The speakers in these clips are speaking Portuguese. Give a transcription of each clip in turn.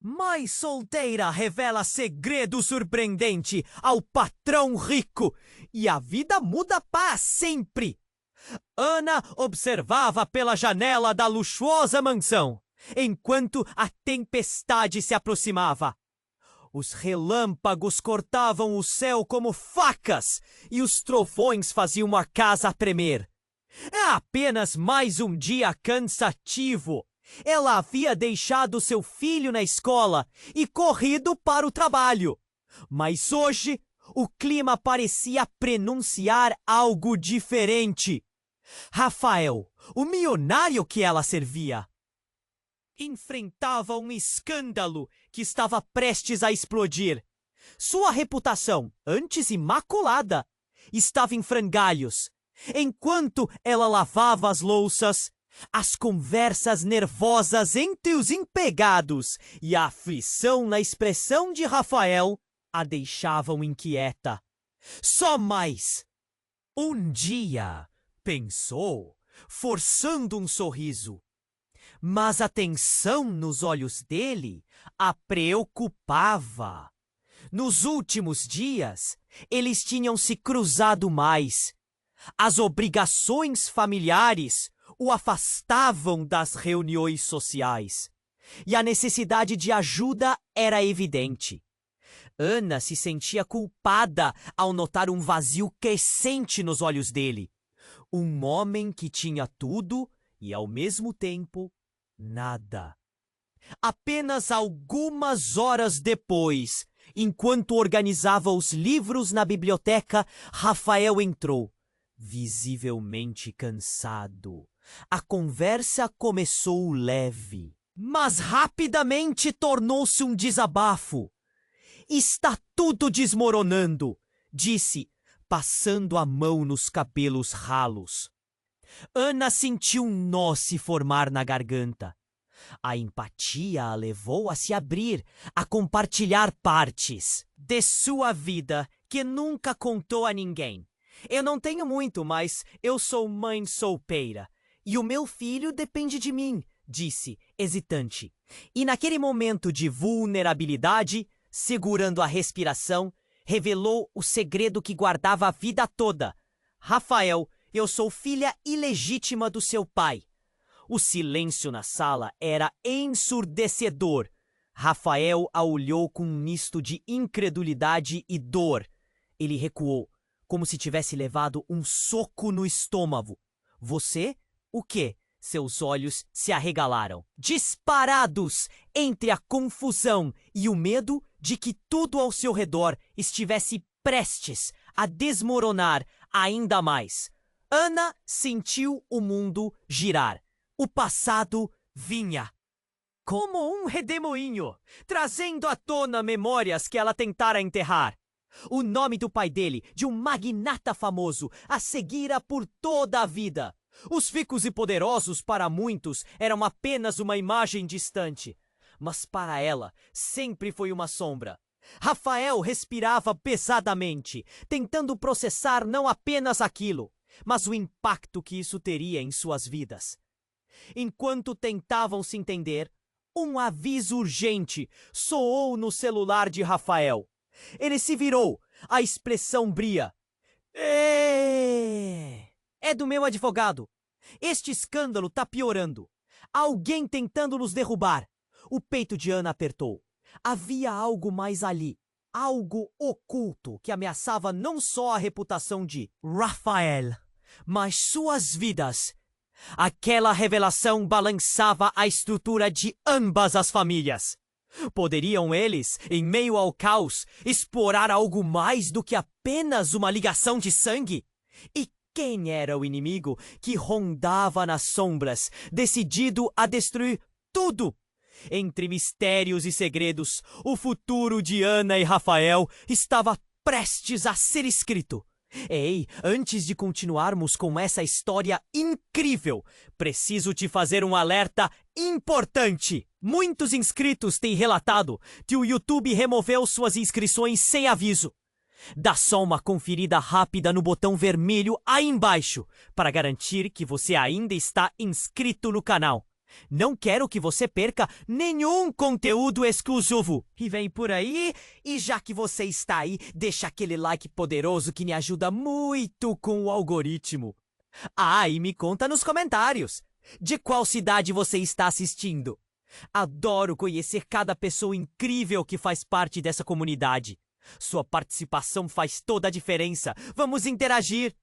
Mãe solteira revela segredo surpreendente ao patrão rico e a vida muda para sempre. Ana observava pela janela da luxuosa mansão, enquanto a tempestade se aproximava. Os relâmpagos cortavam o céu como facas e os trovões faziam a casa tremer. É apenas mais um dia cansativo. Ela havia deixado seu filho na escola e corrido para o trabalho. Mas hoje, o clima parecia prenunciar algo diferente. Rafael, o milionário que ela servia, enfrentava um escândalo que estava prestes a explodir. Sua reputação, antes imaculada, estava em frangalhos. Enquanto ela lavava as louças, as conversas nervosas entre os empregados e a aflição na expressão de Rafael a deixavam inquieta. Só mais um dia, pensou, forçando um sorriso. Mas a tensão nos olhos dele a preocupava. Nos últimos dias, eles tinham se cruzado mais. As obrigações familiares o afastavam das reuniões sociais. E a necessidade de ajuda era evidente. Ana se sentia culpada ao notar um vazio crescente nos olhos dele. Um homem que tinha tudo e, ao mesmo tempo, nada. Apenas algumas horas depois, enquanto organizava os livros na biblioteca, Rafael entrou, visivelmente cansado. A conversa começou leve, mas rapidamente tornou-se um desabafo. Está tudo desmoronando, disse, passando a mão nos cabelos ralos. Ana sentiu um nó se formar na garganta. A empatia a levou a se abrir, a compartilhar partes de sua vida que nunca contou a ninguém. Eu não tenho muito, mas eu sou mãe solteira. E o meu filho depende de mim, disse, hesitante. E naquele momento de vulnerabilidade, segurando a respiração, revelou o segredo que guardava a vida toda. Rafael, eu sou filha ilegítima do seu pai. O silêncio na sala era ensurdecedor. Rafael a olhou com um misto de incredulidade e dor. Ele recuou, como se tivesse levado um soco no estômago. Você? O quê? Seus olhos se arregalaram, disparados entre a confusão e o medo de que tudo ao seu redor estivesse prestes a desmoronar ainda mais. Ana sentiu o mundo girar. O passado vinha como um redemoinho, trazendo à tona memórias que ela tentara enterrar. O nome do pai dele, de um magnata famoso, a seguira por toda a vida. Os ricos e poderosos, para muitos, eram apenas uma imagem distante. Mas para ela, sempre foi uma sombra. Rafael respirava pesadamente, tentando processar não apenas aquilo, mas o impacto que isso teria em suas vidas. Enquanto tentavam se entender, um aviso urgente soou no celular de Rafael. Ele se virou, a expressão bria. É do meu advogado. Este escândalo tá piorando. Alguém tentando nos derrubar. O peito de Ana apertou. Havia algo mais ali. Algo oculto que ameaçava não só a reputação de Rafael, mas suas vidas. Aquela revelação balançava a estrutura de ambas as famílias. Poderiam eles, em meio ao caos, explorar algo mais do que apenas uma ligação de sangue? E quem era o inimigo que rondava nas sombras, decidido a destruir tudo? Entre mistérios e segredos, o futuro de Ana e Rafael estava prestes a ser escrito. Ei, antes de continuarmos com essa história incrível, preciso te fazer um alerta importante. Muitos inscritos têm relatado que o YouTube removeu suas inscrições sem aviso. Dá só uma conferida rápida no botão vermelho aí embaixo para garantir que você ainda está inscrito no canal. Não quero que você perca nenhum conteúdo exclusivo. E vem por aí, e já que você está aí, deixa aquele like poderoso que me ajuda muito com o algoritmo. Ah, e me conta nos comentários, de qual cidade você está assistindo? Adoro conhecer cada pessoa incrível que faz parte dessa comunidade. Sua participação faz toda a diferença. Vamos interagir!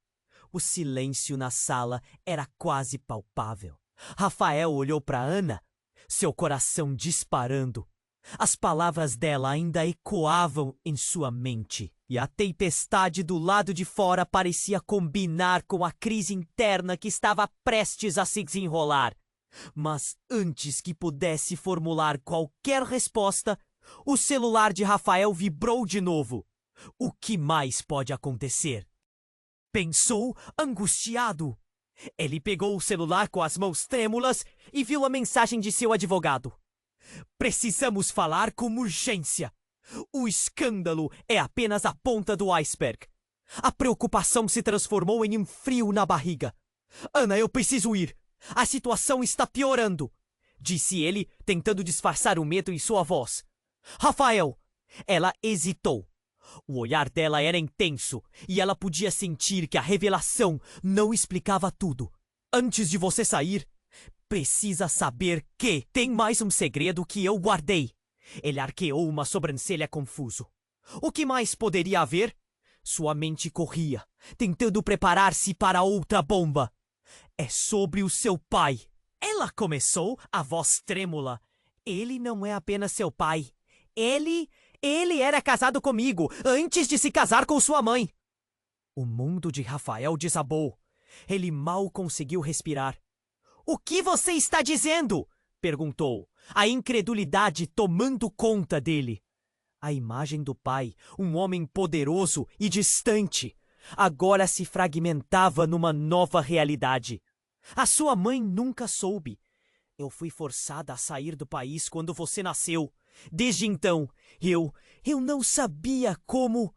O silêncio na sala era quase palpável. Rafael olhou para Ana, seu coração disparando. As palavras dela ainda ecoavam em sua mente, e a tempestade do lado de fora parecia combinar com a crise interna que estava prestes a se desenrolar. Mas antes que pudesse formular qualquer resposta, o celular de Rafael vibrou de novo. O que mais pode acontecer? Pensou, angustiado. Ele pegou o celular com as mãos trêmulas e viu a mensagem de seu advogado. Precisamos falar com urgência. O escândalo é apenas a ponta do iceberg. A preocupação se transformou em um frio na barriga. Ana, eu preciso ir. A situação está piorando, disse ele, tentando disfarçar o medo em sua voz. Rafael! Ela hesitou. O olhar dela era intenso e ela podia sentir que a revelação não explicava tudo. Antes de você sair, precisa saber que tem mais um segredo que eu guardei. Ele arqueou uma sobrancelha confuso. O que mais poderia haver? Sua mente corria, tentando preparar-se para outra bomba. É sobre o seu pai. Ela começou, a voz trêmula. Ele não é apenas seu pai. Ele era casado comigo antes de se casar com sua mãe. O mundo de Rafael desabou. Ele mal conseguiu respirar. O que você está dizendo? Perguntou, a incredulidade tomando conta dele. A imagem do pai, um homem poderoso e distante, agora se fragmentava numa nova realidade. A sua mãe nunca soube. Eu fui forçada a sair do país quando você nasceu. Desde então, eu não sabia como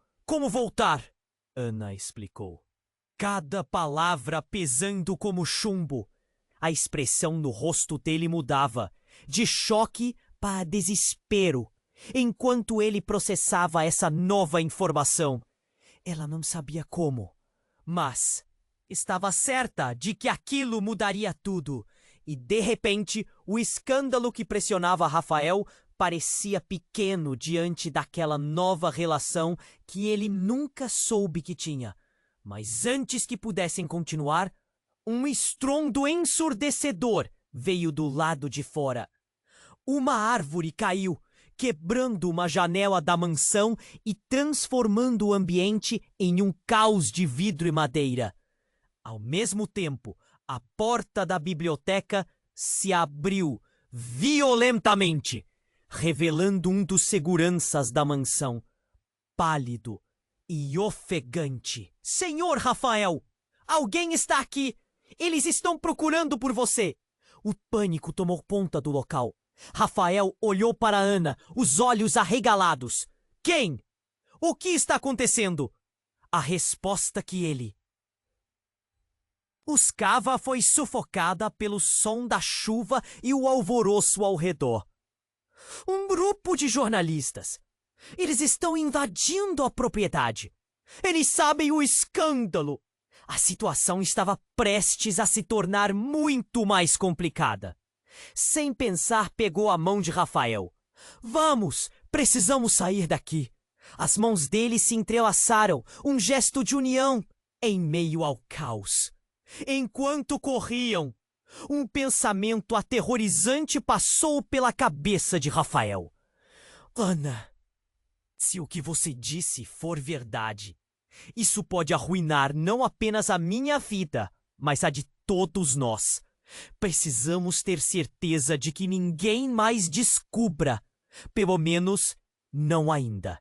voltar. Ana explicou. Cada palavra pesando como chumbo. A expressão no rosto dele mudava, de choque para desespero, enquanto ele processava essa nova informação. Ela não sabia como, mas estava certa de que aquilo mudaria tudo. E, de repente, o escândalo que pressionava Rafael parecia pequeno diante daquela nova relação que ele nunca soube que tinha. Mas antes que pudessem continuar, um estrondo ensurdecedor veio do lado de fora. Uma árvore caiu, quebrando uma janela da mansão e transformando o ambiente em um caos de vidro e madeira. Ao mesmo tempo, a porta da biblioteca se abriu violentamente, revelando um dos seguranças da mansão, pálido e ofegante. Senhor Rafael, alguém está aqui! Eles estão procurando por você! O pânico tomou conta do local. Rafael olhou para Ana, os olhos arregalados. Quem? O que está acontecendo? A resposta que ele buscava foi sufocada pelo som da chuva e o alvoroço ao redor. Um grupo de jornalistas. Eles estão invadindo a propriedade. Eles sabem o escândalo. A situação estava prestes a se tornar muito mais complicada. Sem pensar, pegou a mão de Rafael. Vamos, precisamos sair daqui. As mãos dele se entrelaçaram, um gesto de união, em meio ao caos. Enquanto corriam, um pensamento aterrorizante passou pela cabeça de Rafael. Ana, se o que você disse for verdade, isso pode arruinar não apenas a minha vida, mas a de todos nós. Precisamos ter certeza de que ninguém mais descubra. Pelo menos, não ainda.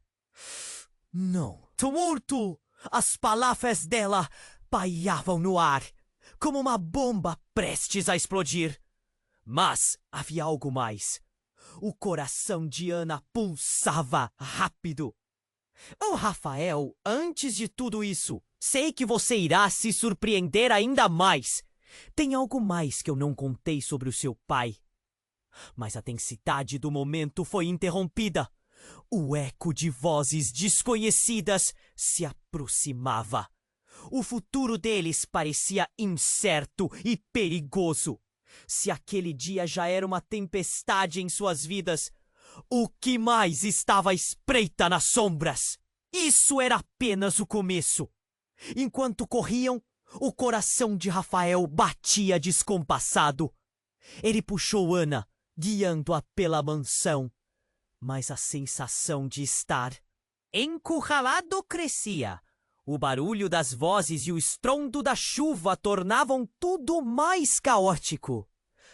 Não. Tumulto! As palavras dela paiavam no ar, como uma bomba prestes a explodir. Mas havia algo mais. O coração de Ana pulsava rápido. Oh, Rafael, antes de tudo isso, sei que você irá se surpreender ainda mais. Tem algo mais que eu não contei sobre o seu pai. Mas a densidade do momento foi interrompida. O eco de vozes desconhecidas se aproximava. O futuro deles parecia incerto e perigoso. Se aquele dia já era uma tempestade em suas vidas, o que mais estava à espreita nas sombras? Isso era apenas o começo. Enquanto corriam, o coração de Rafael batia descompassado. Ele puxou Ana, guiando-a pela mansão. Mas a sensação de estar encurralado crescia. O barulho das vozes e o estrondo da chuva tornavam tudo mais caótico.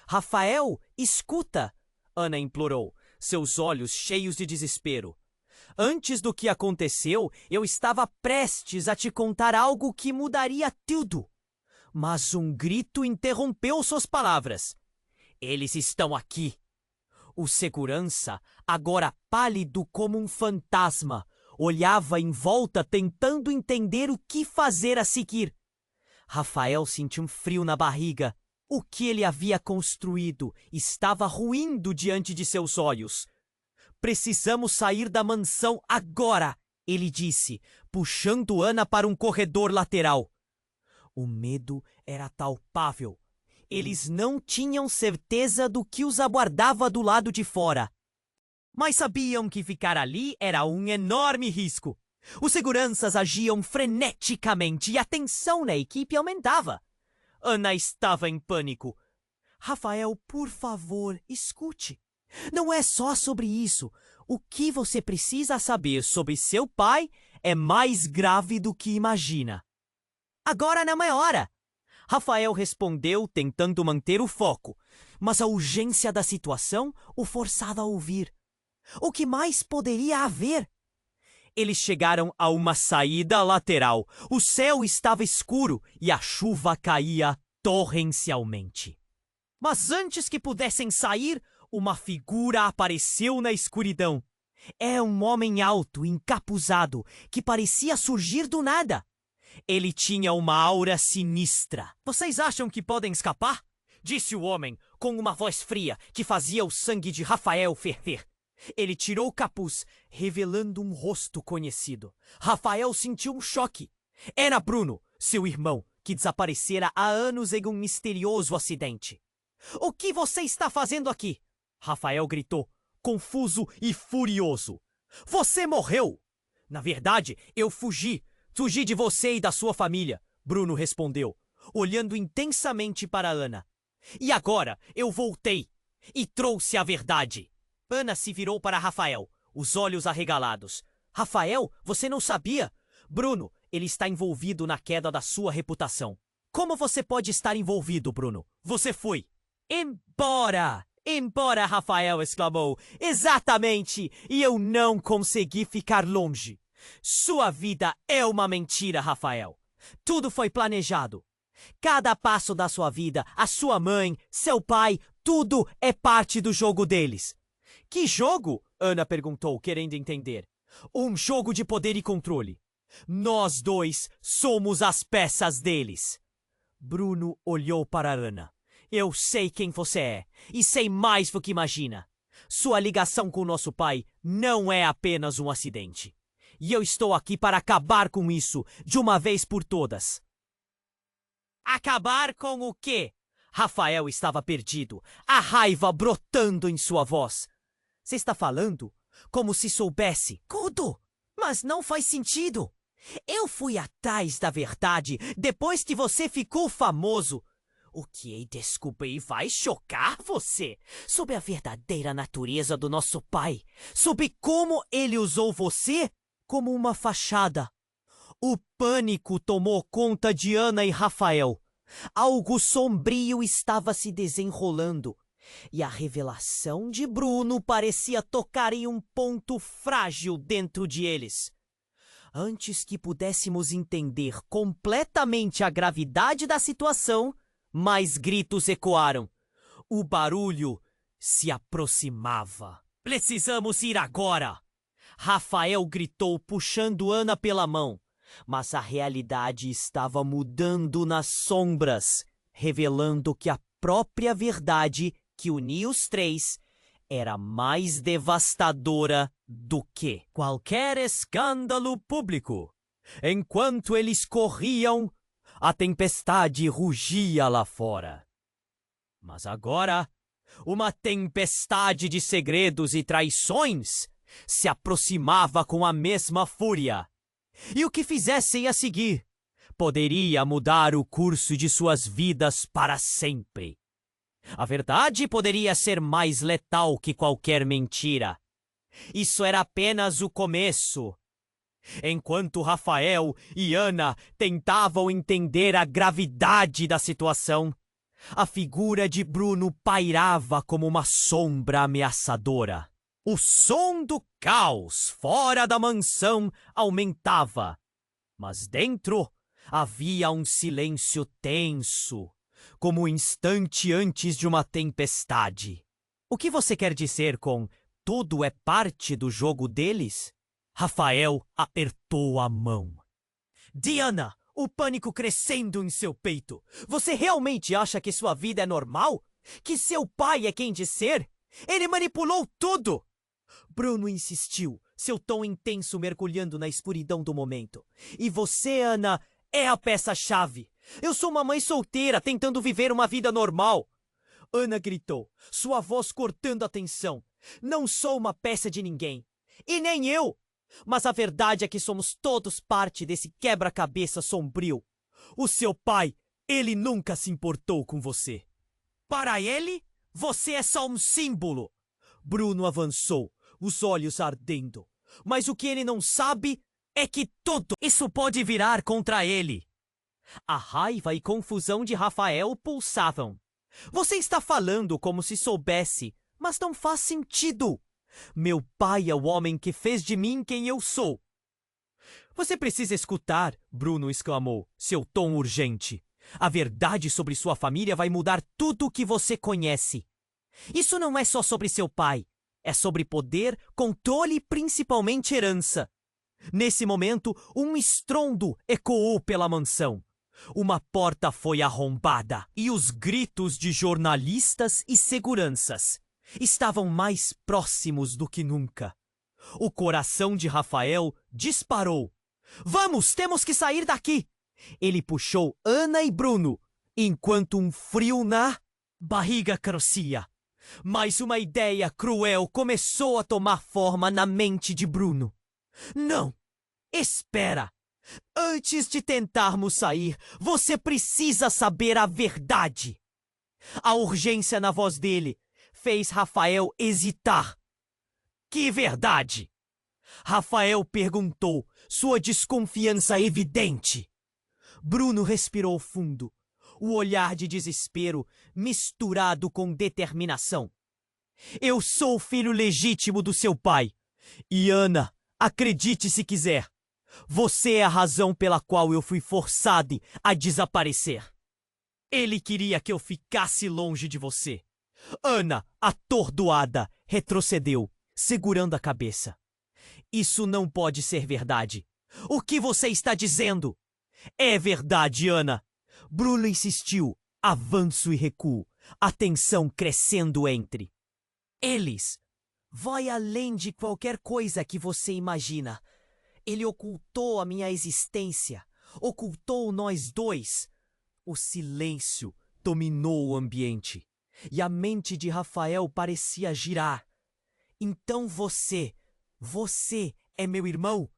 Rafael, escuta! Ana implorou, seus olhos cheios de desespero. Antes do que aconteceu, eu estava prestes a te contar algo que mudaria tudo. Mas um grito interrompeu suas palavras. Eles estão aqui. O segurança, agora pálido como um fantasma, olhava em volta tentando entender o que fazer a seguir. Rafael sentiu um frio na barriga. O que ele havia construído estava ruindo diante de seus olhos. Precisamos sair da mansão agora, ele disse, puxando Ana para um corredor lateral. O medo era palpável. Eles não tinham certeza do que os aguardava do lado de fora. Mas sabiam que ficar ali era um enorme risco. Os seguranças agiam freneticamente e a tensão na equipe aumentava. Ana estava em pânico. Rafael, por favor, escute. Não é só sobre isso. O que você precisa saber sobre seu pai é mais grave do que imagina. Agora não é hora. Rafael respondeu, tentando manter o foco, mas a urgência da situação o forçava a ouvir. O que mais poderia haver? Eles chegaram a uma saída lateral. O céu estava escuro e a chuva caía torrencialmente. Mas antes que pudessem sair, uma figura apareceu na escuridão. Era um homem alto, encapuzado, que parecia surgir do nada. Ele tinha uma aura sinistra. Vocês acham que podem escapar? Disse o homem, com uma voz fria que fazia o sangue de Rafael ferver. Ele tirou o capuz, revelando um rosto conhecido. Rafael sentiu um choque. Era Bruno, seu irmão, que desaparecera há anos em um misterioso acidente. O que você está fazendo aqui? Rafael gritou, confuso e furioso. Você morreu! Na verdade, eu fugi. Fugi de você e da sua família, Bruno respondeu, olhando intensamente para Ana. E agora eu voltei e trouxe a verdade. Ana se virou para Rafael, os olhos arregalados. Rafael, você não sabia? Bruno, ele está envolvido na queda da sua reputação. Como você pode estar envolvido, Bruno? Você foi. Embora! Embora, Rafael exclamou. Exatamente! E eu não consegui ficar longe. Sua vida é uma mentira, Rafael. Tudo foi planejado. Cada passo da sua vida, a sua mãe, seu pai, tudo é parte do jogo deles. Que jogo? Ana perguntou, querendo entender. Um jogo de poder e controle. Nós dois somos as peças deles. Bruno olhou para Ana. Eu sei quem você é, e sei mais do que imagina. Sua ligação com nosso pai não é apenas um acidente. E eu estou aqui para acabar com isso, de uma vez por todas. Acabar com o quê? Rafael estava perdido, a raiva brotando em sua voz. Você está falando como se soubesse tudo, mas não faz sentido. Eu fui atrás da verdade depois que você ficou famoso. O que descobri vai chocar você sobre a verdadeira natureza do nosso pai, sobre como ele usou você como uma fachada. O pânico tomou conta de Ana e Rafael. Algo sombrio estava se desenrolando, e a revelação de Bruno parecia tocar em um ponto frágil dentro de eles. Antes que pudéssemos entender completamente a gravidade da situação, mais gritos ecoaram. O barulho se aproximava. Precisamos ir agora! Rafael gritou, puxando Ana pela mão. Mas a realidade estava mudando nas sombras. revelando que a própria verdade que unia os três era mais devastadora do que qualquer escândalo público. Enquanto eles corriam, a tempestade rugia lá fora. Mas agora, uma tempestade de segredos e traições se aproximava com a mesma fúria. E o que fizessem a seguir poderia mudar o curso de suas vidas para sempre. A verdade poderia ser mais letal que qualquer mentira. Isso era apenas o começo. Enquanto Rafael e Ana tentavam entender a gravidade da situação, a figura de Bruno pairava como uma sombra ameaçadora. O som do caos fora da mansão aumentava, mas dentro havia um silêncio tenso, como o instante antes de uma tempestade. O que você quer dizer com tudo é parte do jogo deles? Rafael apertou a mão. Diana, o pânico crescendo em seu peito. Você realmente acha que sua vida é normal? Que seu pai é quem diz ser? Ele manipulou tudo! Bruno insistiu, seu tom intenso mergulhando na escuridão do momento. E você, Ana, é a peça-chave. Eu sou uma mãe solteira tentando viver uma vida normal. Ana gritou, sua voz cortando a tensão. Não sou uma peça de ninguém. E nem eu! Mas a verdade é que somos todos parte desse quebra-cabeça sombrio. O seu pai, ele nunca se importou com você. Para ele, você é só um símbolo. Bruno avançou, os olhos ardendo. Mas o que ele não sabe é que tudo isso pode virar contra ele. A raiva e confusão de Rafael pulsavam. Você está falando como se soubesse, mas não faz sentido. Meu pai é o homem que fez de mim quem eu sou. Você precisa escutar, Bruno exclamou, seu tom urgente. A verdade sobre sua família vai mudar tudo o que você conhece. Isso não é só sobre seu pai. É sobre poder, controle e principalmente herança. Nesse momento, um estrondo ecoou pela mansão. Uma porta foi arrombada e os gritos de jornalistas e seguranças estavam mais próximos do que nunca. O coração de Rafael disparou. Vamos, temos que sair daqui! Ele puxou Ana e Bruno, enquanto um frio na barriga crescia. Mas uma ideia cruel começou a tomar forma na mente de Bruno. Não! Espera! Antes de tentarmos sair, você precisa saber a verdade. A urgência na voz dele fez Rafael hesitar. Que verdade? Rafael perguntou, sua desconfiança evidente. Bruno respirou fundo, o olhar de desespero misturado com determinação. Eu sou o filho legítimo do seu pai. E Ana, acredite se quiser, você é a razão pela qual eu fui forçado a desaparecer. Ele queria que eu ficasse longe de você. Ana, atordoada, retrocedeu, segurando a cabeça. Isso não pode ser verdade. O que você está dizendo? É verdade, Ana. Bruno insistiu, avanço e recuo, a tensão crescendo entre eles. Vai além de qualquer coisa que você imagina. Ele ocultou a minha existência, ocultou nós dois. O silêncio dominou o ambiente e a mente de Rafael parecia girar. Então você é meu irmão?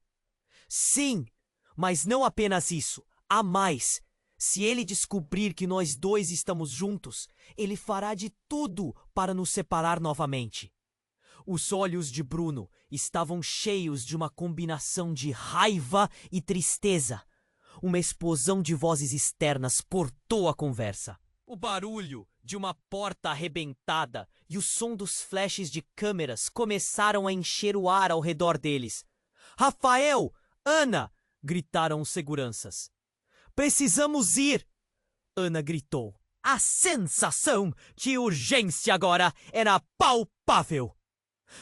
Sim, mas não apenas isso, há mais. Se ele descobrir que nós dois estamos juntos, ele fará de tudo para nos separar novamente. Os olhos de Bruno estavam cheios de uma combinação de raiva e tristeza. Uma explosão de vozes externas cortou a conversa. O barulho de uma porta arrebentada e o som dos flashes de câmeras começaram a encher o ar ao redor deles. Rafael! Ana! Gritaram os seguranças. Precisamos ir! Ana gritou. A sensação de urgência agora era palpável.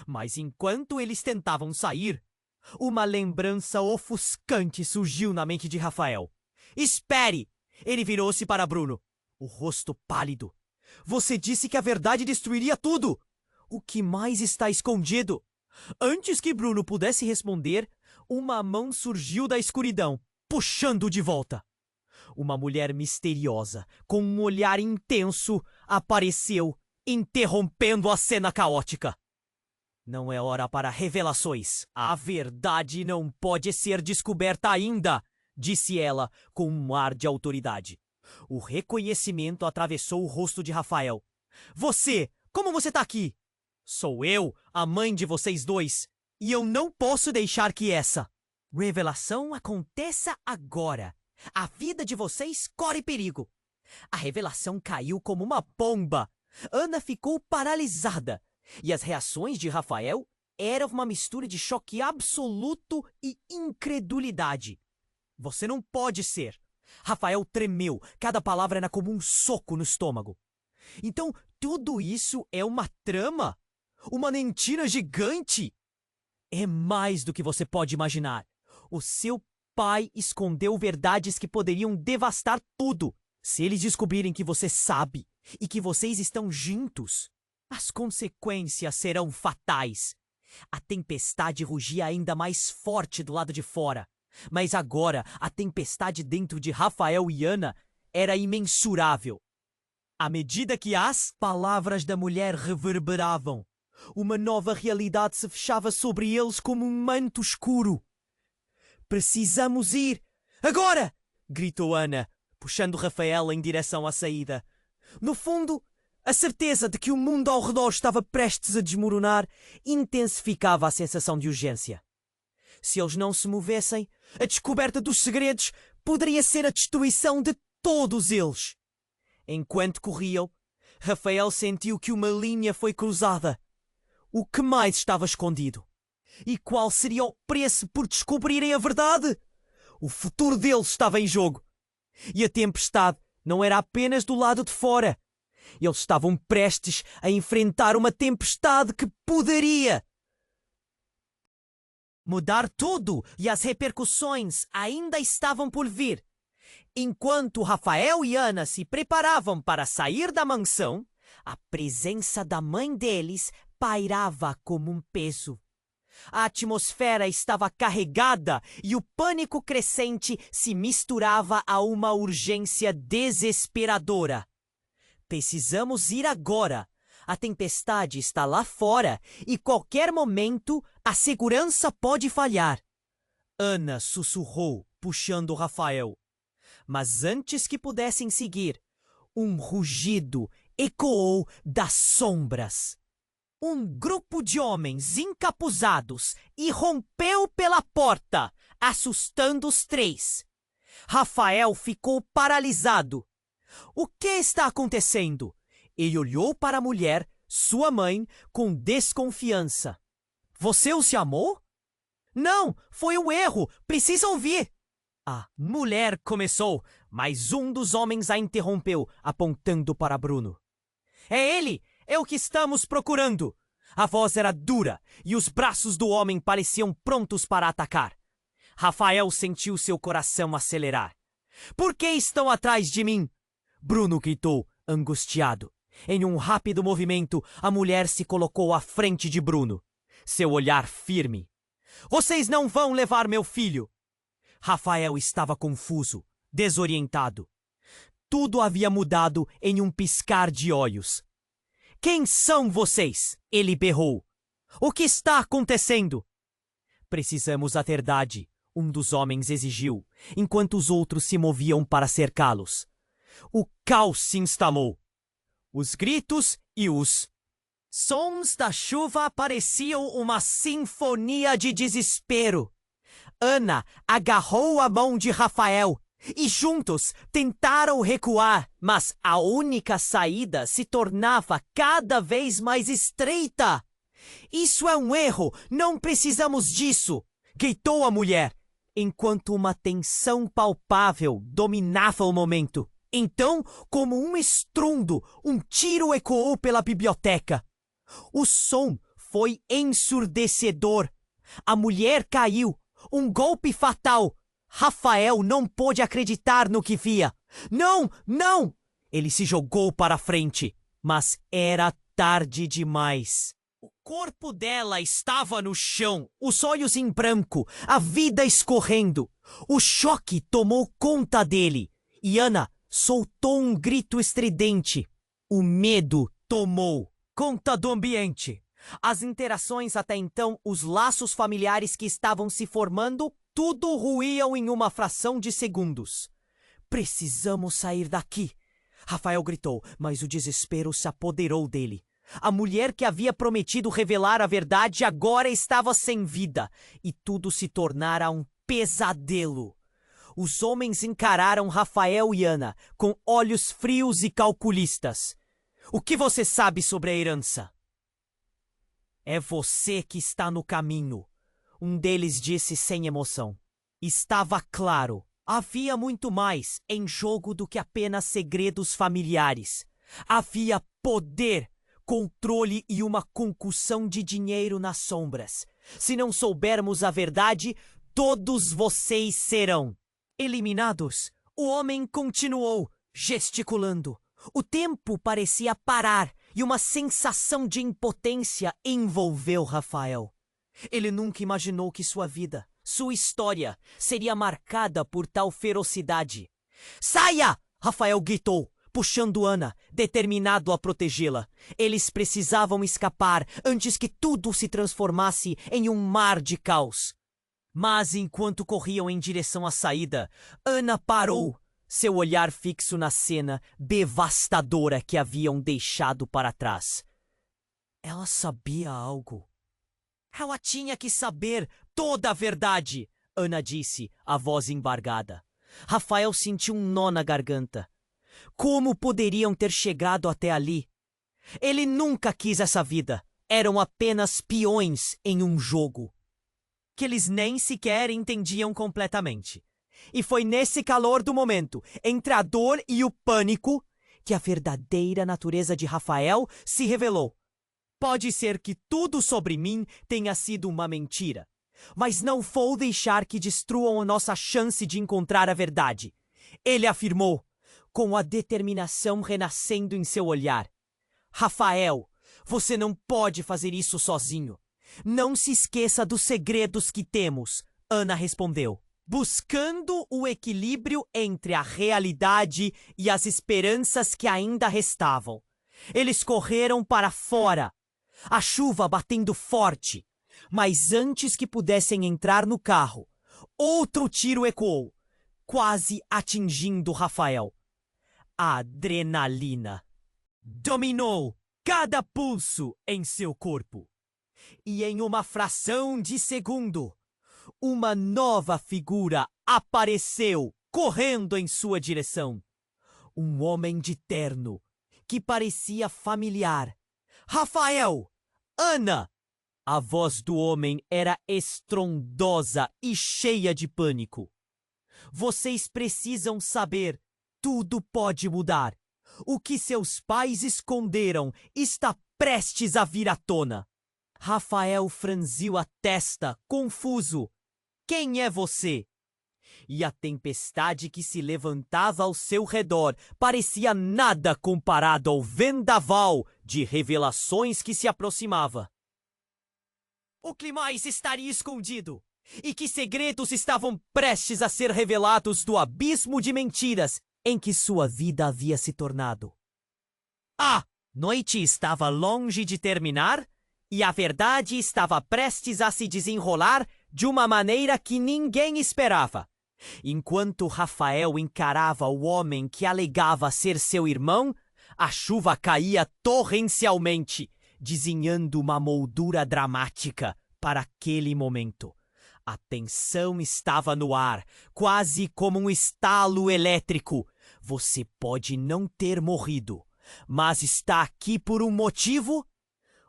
Mas enquanto eles tentavam sair, uma lembrança ofuscante surgiu na mente de Rafael. Espere! Ele virou-se para Bruno. o rosto pálido. Você disse que a verdade destruiria tudo. O que mais está escondido? Antes que Bruno pudesse responder, uma mão surgiu da escuridão, puxando-o de volta. Uma mulher misteriosa, com um olhar intenso, apareceu, interrompendo a cena caótica. Não é hora para revelações. A verdade não pode ser descoberta ainda, disse ela com um ar de autoridade. O reconhecimento atravessou o rosto de Rafael. Como você tá aqui? Sou eu, a mãe de vocês dois, e eu não posso deixar que essa revelação aconteça agora. A vida de vocês corre perigo. A revelação caiu como uma bomba. Ana ficou paralisada, e as reações de Rafael eram uma mistura de choque absoluto e incredulidade. Você não pode ser. Rafael tremeu, cada palavra era como um soco no estômago. Então, tudo isso é uma trama? Uma mentira gigante? É mais do que você pode imaginar. O seu pai escondeu verdades que poderiam devastar tudo. Se eles descobrirem que você sabe e que vocês estão juntos, as consequências serão fatais. A tempestade rugia ainda mais forte do lado de fora. Mas agora, a tempestade dentro de Rafael e Ana era imensurável. À medida que as palavras da mulher reverberavam, uma nova realidade se fechava sobre eles como um manto escuro. Precisamos ir! Agora! Gritou Ana, puxando Rafael em direção à saída. No fundo, a certeza de que o mundo ao redor estava prestes a desmoronar intensificava a sensação de urgência. Se eles não se movessem, a descoberta dos segredos poderia ser a destruição de todos eles. Enquanto corriam, Rafael sentiu que uma linha foi cruzada. O que mais estava escondido? E qual seria o preço por descobrirem a verdade? O futuro deles estava em jogo. E a tempestade não era apenas do lado de fora. Eles estavam prestes a enfrentar uma tempestade que poderia mudar tudo, e as repercussões ainda estavam por vir. Enquanto Rafael e Ana se preparavam para sair da mansão, a presença da mãe deles pairava como um peso. A atmosfera estava carregada e o pânico crescente se misturava a uma urgência desesperadora. Precisamos ir agora. A tempestade está lá fora e qualquer momento a segurança pode falhar. Ana sussurrou, puxando Rafael. Mas antes que pudessem seguir, um rugido ecoou das sombras. Um grupo de homens encapuzados irrompeu pela porta, assustando os três. Rafael ficou paralisado. O que está acontecendo? Ele olhou para a mulher, sua mãe, com desconfiança. Você os chamou? Não, foi um erro. Precisa ouvir. A mulher começou, mas um dos homens a interrompeu, apontando para Bruno. É ele! É o que estamos procurando! A voz era dura e os braços do homem pareciam prontos para atacar. Rafael sentiu seu coração acelerar. Por que estão atrás de mim? Bruno gritou, angustiado. Em um rápido movimento, a mulher se colocou à frente de Bruno. Seu olhar firme. Vocês não vão levar meu filho! Rafael estava confuso, desorientado. Tudo havia mudado em um piscar de olhos. Quem são vocês? Ele berrou. O que está acontecendo? Precisamos da verdade, um dos homens exigiu, enquanto os outros se moviam para cercá-los. O caos se instalou. Os gritos e os sons da chuva pareciam uma sinfonia de desespero. Ana agarrou a mão de Rafael e juntos tentaram recuar, mas a única saída se tornava cada vez mais estreita. Isso é um erro, não precisamos disso, gritou a mulher, enquanto uma tensão palpável dominava o momento. Então, como um estrondo, um tiro ecoou pela biblioteca. O som foi ensurdecedor. A mulher caiu. Um golpe fatal. Rafael não pôde acreditar no que via. Não, não! Ele se jogou para a frente, mas era tarde demais. O corpo dela estava no chão, os olhos em branco, a vida escorrendo. O choque tomou conta dele e Ana soltou um grito estridente. O medo tomou conta do ambiente. As interações até então, os laços familiares que estavam se formando, tudo ruíam em uma fração de segundos. Precisamos sair daqui, Rafael gritou, mas o desespero se apoderou dele. A mulher que havia prometido revelar a verdade agora estava sem vida e tudo se tornara um pesadelo. Os homens encararam Rafael e Ana com olhos frios e calculistas. O que você sabe sobre a herança? É você que está no caminho, um deles disse sem emoção. Estava claro, havia muito mais em jogo do que apenas segredos familiares. Havia poder, controle e uma concussão de dinheiro nas sombras. Se não soubermos a verdade, todos vocês serão eliminados. O homem continuou, gesticulando. O tempo parecia parar e uma sensação de impotência envolveu Rafael. Ele nunca imaginou que sua vida, sua história, seria marcada por tal ferocidade. Saia! Rafael gritou, puxando Ana, determinado a protegê-la. Eles precisavam escapar antes que tudo se transformasse em um mar de caos. Mas enquanto corriam em direção à saída, Ana parou, seu olhar fixo na cena devastadora que haviam deixado para trás. Ela sabia algo. Ela tinha que saber toda a verdade, Ana disse, a voz embargada. Rafael sentiu um nó na garganta. Como poderiam ter chegado até ali? Ele nunca quis essa vida. Eram apenas peões em um jogo que eles nem sequer entendiam completamente. E foi nesse calor do momento, entre a dor e o pânico, que a verdadeira natureza de Rafael se revelou. Pode ser que tudo sobre mim tenha sido uma mentira, mas não vou deixar que destruam a nossa chance de encontrar a verdade. Ele afirmou, com a determinação renascendo em seu olhar. Rafael, você não pode fazer isso sozinho. Não se esqueça dos segredos que temos, Ana respondeu, buscando o equilíbrio entre a realidade e as esperanças que ainda restavam. Eles correram para fora, a chuva batendo forte, mas antes que pudessem entrar no carro, outro tiro ecoou, quase atingindo Rafael. A adrenalina dominou cada pulso em seu corpo. E em uma fração de segundo, uma nova figura apareceu correndo em sua direção. Um homem de terno que parecia familiar. Rafael! Ana! A voz do homem era estrondosa e cheia de pânico. Vocês precisam saber, tudo pode mudar. O que seus pais esconderam está prestes a vir à tona. Rafael franziu a testa, confuso. Quem é você? E a tempestade que se levantava ao seu redor parecia nada comparado ao vendaval de revelações que se aproximava. O que mais estaria escondido? E que segredos estavam prestes a ser revelados do abismo de mentiras em que sua vida havia se tornado? A noite estava longe de terminar e a verdade estava prestes a se desenrolar de uma maneira que ninguém esperava. Enquanto Rafael encarava o homem que alegava ser seu irmão, a chuva caía torrencialmente, desenhando uma moldura dramática para aquele momento. A tensão estava no ar, quase como um estalo elétrico. Você pode não ter morrido, mas está aqui por um motivo?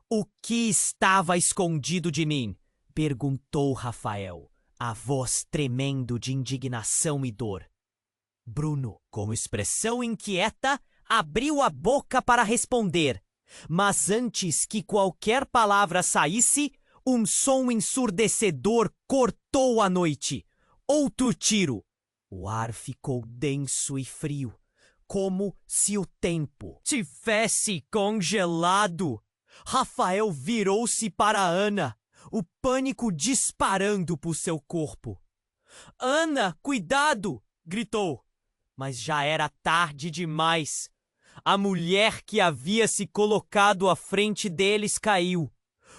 O que estava escondido de mim? Perguntou Rafael, a voz tremendo de indignação e dor. Bruno, com expressão inquieta, abriu a boca para responder, mas antes que qualquer palavra saísse, um som ensurdecedor cortou a noite. Outro tiro. O ar ficou denso e frio, como se o tempo tivesse congelado. Rafael virou-se para Ana, o pânico disparando por seu corpo. "Ana, cuidado!" gritou. Mas já era tarde demais. A mulher que havia se colocado à frente deles caiu,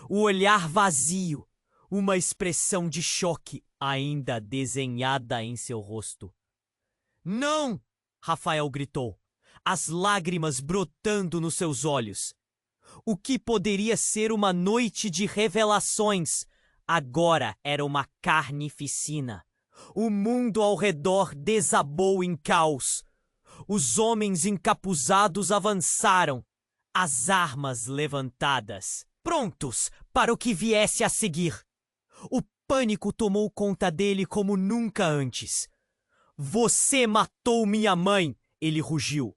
o olhar vazio, uma expressão de choque ainda desenhada em seu rosto. "Não!" Rafael gritou, as lágrimas brotando nos seus olhos. O que poderia ser uma noite de revelações, agora era uma carnificina. O mundo ao redor desabou em caos. Os homens encapuzados avançaram, as armas levantadas, prontos para o que viesse a seguir. O pânico tomou conta dele como nunca antes. "Você matou minha mãe!" ele rugiu,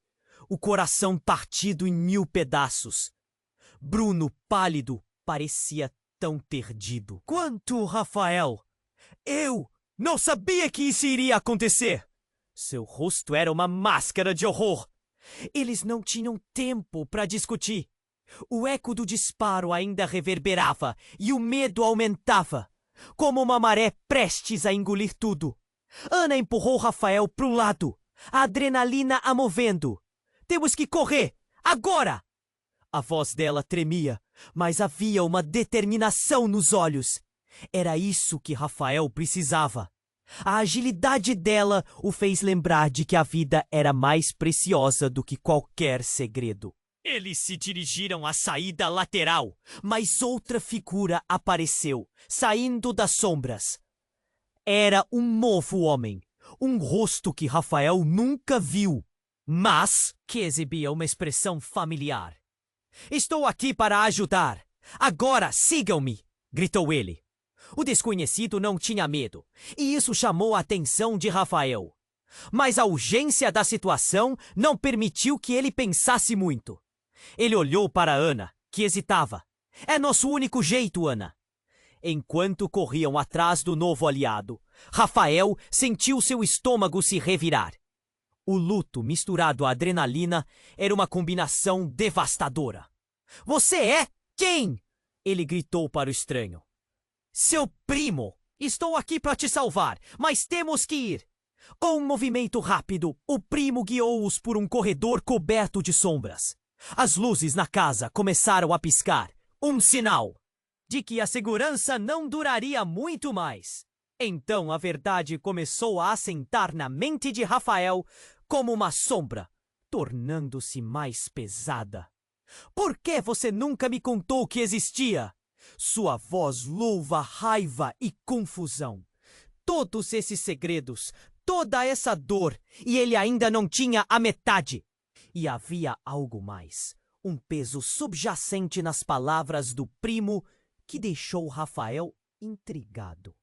o coração partido em 1000 pedaços. Bruno, pálido, parecia tão perdido quanto Rafael. "Eu não sabia que isso iria acontecer!" Seu rosto era uma máscara de horror. Eles não tinham tempo para discutir. O eco do disparo ainda reverberava e o medo aumentava, como uma maré prestes a engolir tudo. Ana empurrou Rafael para o lado, a adrenalina a movendo. "Temos que correr! Agora!" A voz dela tremia, mas havia uma determinação nos olhos. Era isso que Rafael precisava. A agilidade dela o fez lembrar de que a vida era mais preciosa do que qualquer segredo. Eles se dirigiram à saída lateral, mas outra figura apareceu, saindo das sombras. Era um novo homem, um rosto que Rafael nunca viu, mas que exibia uma expressão familiar. "Estou aqui para ajudar. Agora sigam-me!" gritou ele. O desconhecido não tinha medo, e isso chamou a atenção de Rafael. Mas a urgência da situação não permitiu que ele pensasse muito. Ele olhou para Ana, que hesitava. "É nosso único jeito, Ana." Enquanto corriam atrás do novo aliado, Rafael sentiu seu estômago se revirar. O luto misturado à adrenalina era uma combinação devastadora. "Você é quem?" ele gritou para o estranho. "Seu primo! Estou aqui para te salvar, mas temos que ir." Com um movimento rápido, o primo guiou-os por um corredor coberto de sombras. As luzes na casa começaram a piscar, um sinal de que a segurança não duraria muito mais. Então a verdade começou a assentar na mente de Rafael como uma sombra, tornando-se mais pesada. "Por que você nunca me contou que existia?" Sua voz louva raiva e confusão. Todos esses segredos, toda essa dor, e ele ainda não tinha a metade. E havia algo mais, um peso subjacente nas palavras do primo que deixou Rafael intrigado.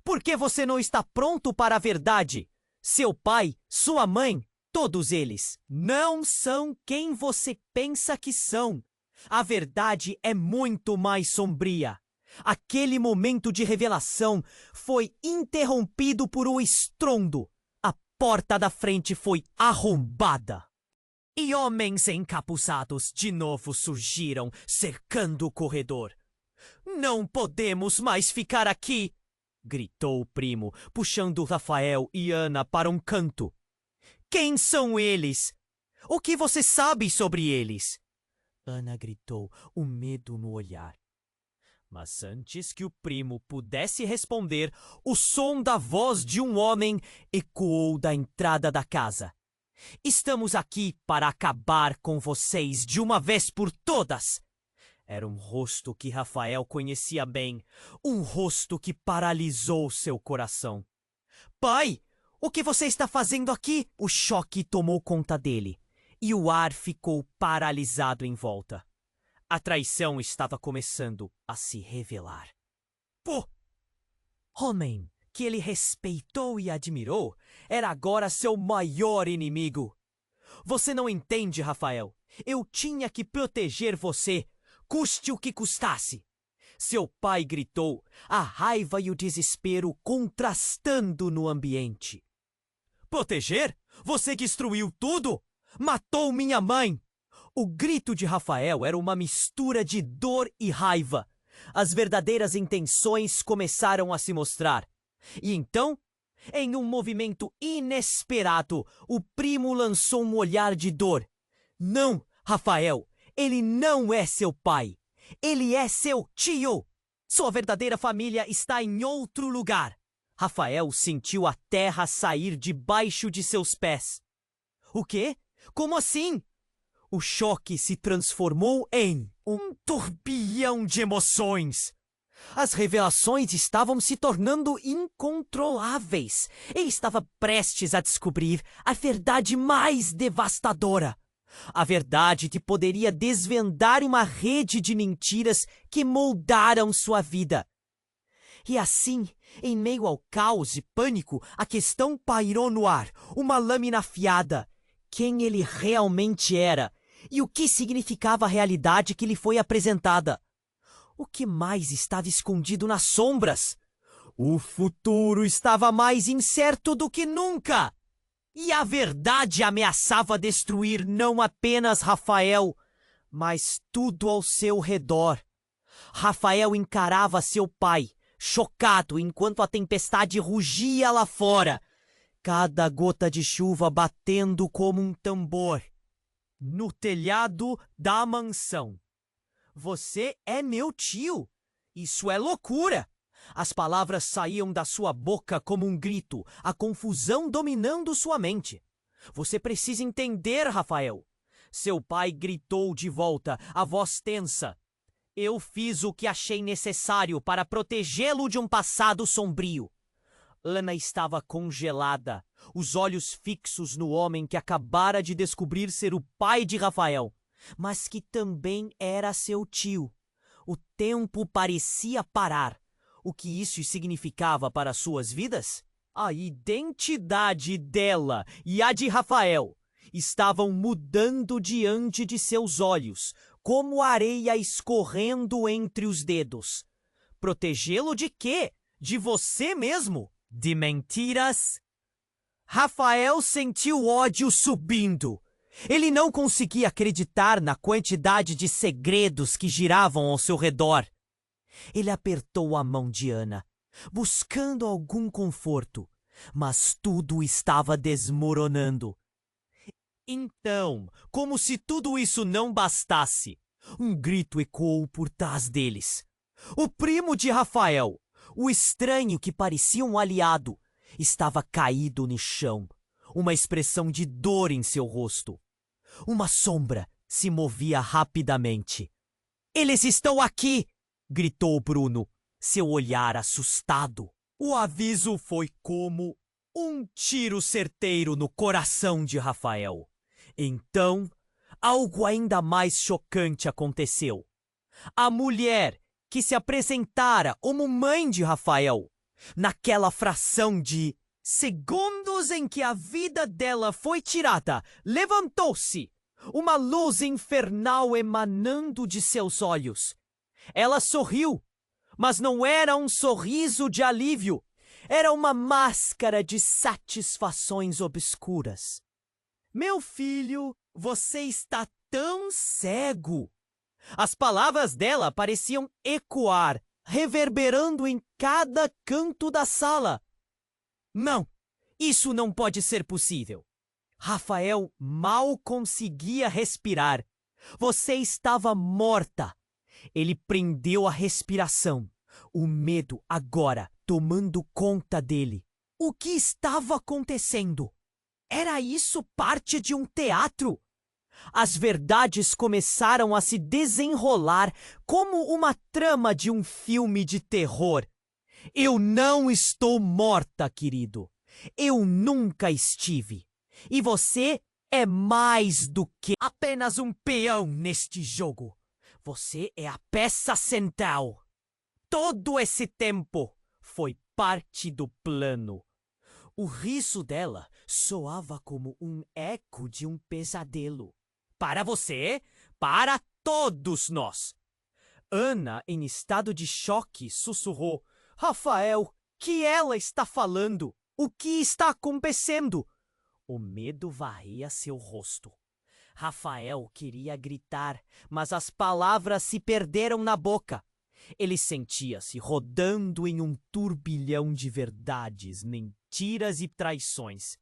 "Por que você não está pronto para a verdade? Seu pai, sua mãe, todos eles não são quem você pensa que são. A verdade é muito mais sombria." Aquele momento de revelação foi interrompido por um estrondo. A porta da frente foi arrombada. E homens encapuzados de novo surgiram, cercando o corredor. "Não podemos mais ficar aqui!" gritou o primo, puxando Rafael e Ana para um canto. "Quem são eles? O que você sabe sobre eles?" Ana gritou, o medo no olhar. Mas antes que o primo pudesse responder, o som da voz de um homem ecoou da entrada da casa. "Estamos aqui para acabar com vocês de uma vez por todas." Era um rosto que Rafael conhecia bem, um rosto que paralisou seu coração. "Pai, o que você está fazendo aqui?" O choque tomou conta dele, e o ar ficou paralisado em volta. A traição estava começando a se revelar. O homem que ele respeitou e admirou era agora seu maior inimigo. "Você não entende, Rafael. Eu tinha que proteger você, custe o que custasse." Seu pai gritou, a raiva e o desespero contrastando no ambiente. "Proteger? Você destruiu tudo? Matou minha mãe! O grito de Rafael era uma mistura de dor e raiva. As verdadeiras intenções começaram a se mostrar. E então, em um movimento inesperado, o primo lançou um olhar de dor. Não, Rafael, ele não é seu pai. Ele é seu tio. Sua verdadeira família está em outro lugar. Rafael sentiu a terra sair debaixo de seus pés. O quê? Como assim? O choque se transformou em um turbilhão de emoções. As revelações estavam se tornando incontroláveis. Ele estava prestes a descobrir a verdade mais devastadora. A verdade que poderia desvendar uma rede de mentiras que moldaram sua vida. E assim, em meio ao caos e pânico, a questão pairou no ar, uma lâmina afiada. Quem ele realmente era e o que significava a realidade que lhe foi apresentada. O que mais estava escondido nas sombras? O futuro estava mais incerto do que nunca. E a verdade ameaçava destruir não apenas Rafael, mas tudo ao seu redor. Rafael encarava seu pai, chocado enquanto a tempestade rugia lá fora, cada gota de chuva batendo como um tambor. No telhado da mansão. Você é meu tio. Isso é loucura. As palavras saíam da sua boca como um grito, a confusão dominando sua mente. Você precisa entender, Rafael. Seu pai gritou de volta, a voz tensa. Eu fiz o que achei necessário para protegê-lo de um passado sombrio. Ana estava congelada, os olhos fixos no homem que acabara de descobrir ser o pai de Rafael, mas que também era seu tio. O tempo parecia parar. O que isso significava para suas vidas? A identidade dela e a de Rafael estavam mudando diante de seus olhos, como areia escorrendo entre os dedos. Protegê-lo de quê? De você mesmo? De mentiras? Rafael sentiu ódio subindo. Ele não conseguia acreditar na quantidade de segredos que giravam ao seu redor. Ele apertou a mão de Ana, buscando algum conforto, mas tudo estava desmoronando. Então, como se tudo isso não bastasse, um grito ecoou por trás deles. O primo de Rafael, o estranho que parecia um aliado, estava caído no chão, uma expressão de dor em seu rosto. Uma sombra se movia rapidamente. Eles estão aqui! Gritou Bruno, seu olhar assustado. O aviso foi como um tiro certeiro no coração de Rafael. Então, algo ainda mais chocante aconteceu. A mulher que se apresentara como mãe de Rafael, naquela fração de segundos em que a vida dela foi tirada, levantou-se, uma luz infernal emanando de seus olhos. Ela sorriu, mas não era um sorriso de alívio, era uma máscara de satisfações obscuras. Meu filho, você está tão cego! As palavras dela pareciam ecoar, reverberando em cada canto da sala. Não, isso não pode ser possível. Rafael mal conseguia respirar. Você estava morta. Ele prendeu a respiração, o medo agora tomando conta dele. O que estava acontecendo? Era isso parte de um teatro? As verdades começaram a se desenrolar como uma trama de um filme de terror. Eu não estou morta, querido. Eu nunca estive. E você é mais do que apenas um peão neste jogo. Você é a peça central. Todo esse tempo foi parte do plano. O riso dela soava como um eco de um pesadelo. Para você, para todos nós. Ana, em estado de choque, sussurrou. Rafael, que ela está falando? O que está acontecendo? O medo varria seu rosto. Rafael queria gritar, mas as palavras se perderam na boca. Ele sentia-se rodando em um turbilhão de verdades, mentiras e traições.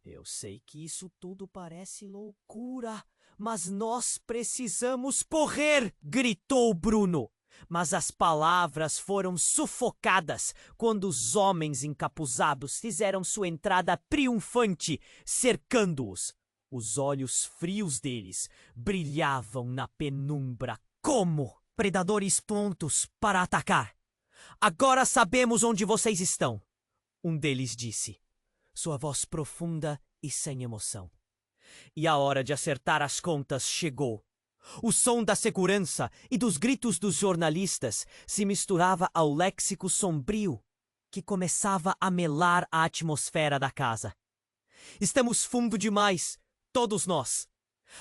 Eu sei que isso tudo parece loucura, mas nós precisamos correr! Gritou Bruno. Mas as palavras foram sufocadas quando os homens encapuzados fizeram sua entrada triunfante, cercando-os. Os olhos frios deles brilhavam na penumbra como predadores prontos para atacar. Agora sabemos onde vocês estão, um deles disse, sua voz profunda e sem emoção. E a hora de acertar as contas chegou. O som da segurança e dos gritos dos jornalistas se misturava ao léxico sombrio que começava a melar a atmosfera da casa. Estamos fundo demais, todos nós.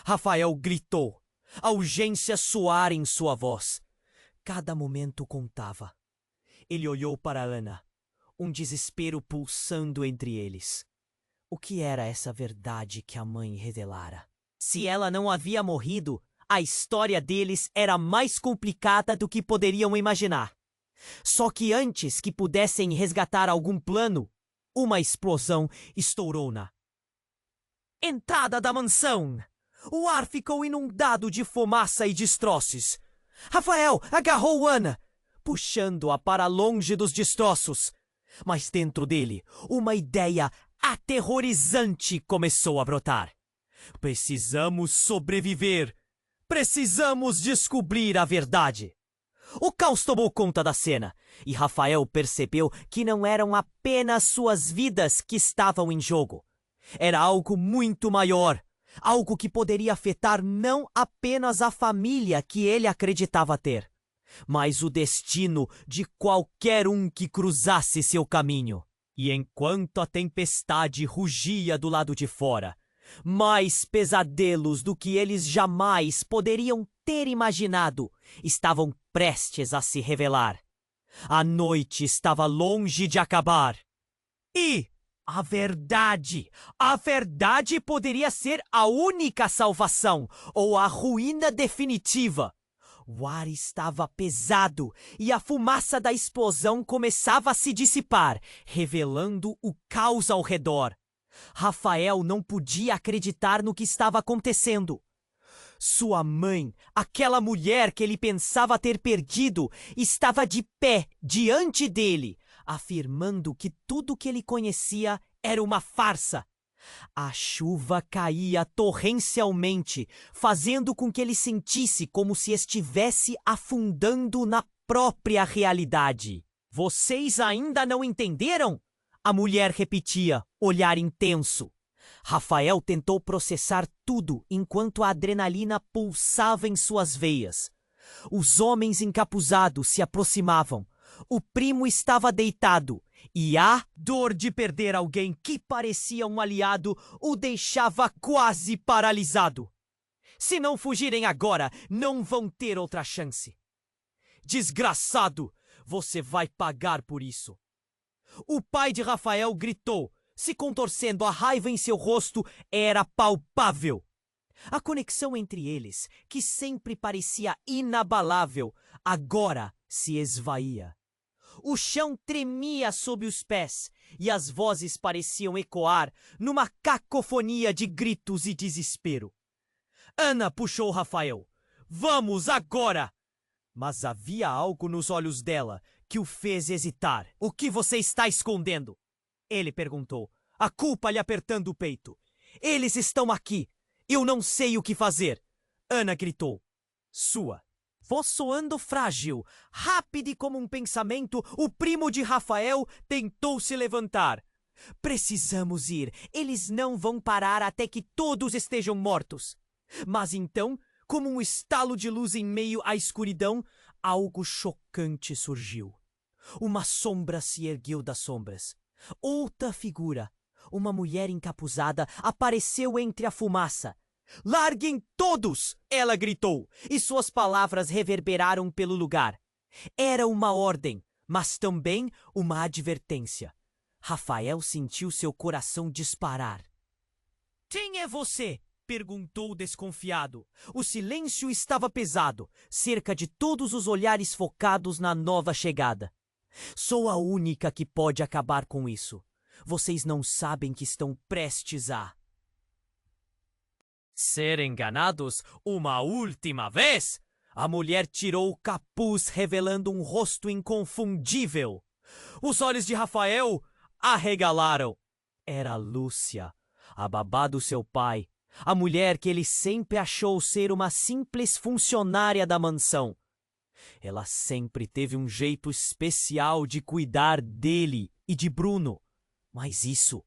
Rafael gritou, a urgência soar em sua voz. Cada momento contava. Ele olhou para Ana, um desespero pulsando entre eles. O que era essa verdade que a mãe revelara? Se ela não havia morrido, a história deles era mais complicada do que poderiam imaginar. Só que antes que pudessem resgatar algum plano, uma explosão estourou na entrada da mansão. O ar ficou inundado de fumaça e destroços. Rafael agarrou Ana, puxando-a para longe dos destroços. Mas dentro dele, uma ideia aterrorizante começou a brotar. Precisamos sobreviver. Precisamos descobrir a verdade. O caos tomou conta da cena, e Rafael percebeu que não eram apenas suas vidas que estavam em jogo. Era algo muito maior, algo que poderia afetar não apenas a família que ele acreditava ter, mas o destino de qualquer um que cruzasse seu caminho. E enquanto a tempestade rugia do lado de fora, mais pesadelos do que eles jamais poderiam ter imaginado estavam prestes a se revelar. A noite estava longe de acabar. E a verdade poderia ser a única salvação ou a ruína definitiva. O ar estava pesado e a fumaça da explosão começava a se dissipar, revelando o caos ao redor. Rafael não podia acreditar no que estava acontecendo. Sua mãe, aquela mulher que ele pensava ter perdido, estava de pé diante dele, afirmando que tudo que ele conhecia era uma farsa. A chuva caía torrencialmente, fazendo com que ele sentisse como se estivesse afundando na própria realidade. Vocês ainda não entenderam? A mulher repetia, olhar intenso. Rafael tentou processar tudo enquanto a adrenalina pulsava em suas veias. Os homens encapuzados se aproximavam. O primo estava deitado e a dor de perder alguém que parecia um aliado o deixava quase paralisado. Se não fugirem agora, não vão ter outra chance. Desgraçado, você vai pagar por isso. O pai de Rafael gritou, se contorcendo, a raiva em seu rosto era palpável. A conexão entre eles, que sempre parecia inabalável, agora se esvaía. O chão tremia sob os pés e as vozes pareciam ecoar numa cacofonia de gritos e desespero. Ana puxou Rafael. Vamos agora! Mas havia algo nos olhos dela que o fez hesitar. O que você está escondendo? Ele perguntou, a culpa lhe apertando o peito. Eles estão aqui. Eu não sei o que fazer. Ana gritou. Sua voz soando frágil, rápida como um pensamento, o primo de Rafael tentou se levantar. Precisamos ir. Eles não vão parar até que todos estejam mortos. Mas então, como um estalo de luz em meio à escuridão, algo chocante surgiu. Uma sombra se ergueu das sombras. Outra figura, uma mulher encapuzada, apareceu entre a fumaça. Larguem todos! Ela gritou, e suas palavras reverberaram pelo lugar. Era uma ordem, mas também uma advertência. Rafael sentiu seu coração disparar. Quem é você? Perguntou desconfiado. O silêncio estava pesado, cerca de todos os olhares focados na nova chegada. Sou a única que pode acabar com isso. Vocês não sabem que estão prestes a ser enganados uma última vez? A mulher tirou o capuz, revelando um rosto inconfundível. Os olhos de Rafael arregalaram. Era Lúcia, a babá do seu pai, a mulher que ele sempre achou ser uma simples funcionária da mansão. Ela sempre teve um jeito especial de cuidar dele e de Bruno. Mas isso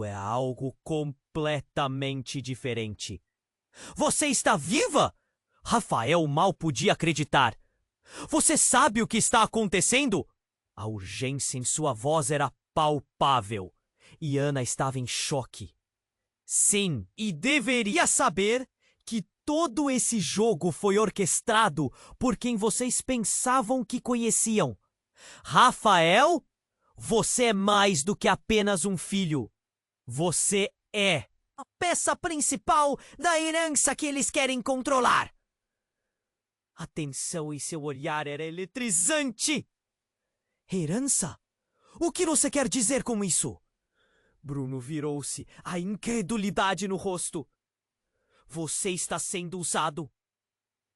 é algo completamente diferente. Você está viva? Rafael mal podia acreditar. Você sabe o que está acontecendo? A urgência em sua voz era palpável e Ana estava em choque. Sim, e deveria saber que todo esse jogo foi orquestrado por quem vocês pensavam que conheciam. Rafael, você é mais do que apenas um filho. Você é a peça principal da herança que eles querem controlar. A tensão em seu olhar era eletrizante. Herança? O que você quer dizer com isso? Bruno virou-se, a incredulidade no rosto. Você está sendo usado.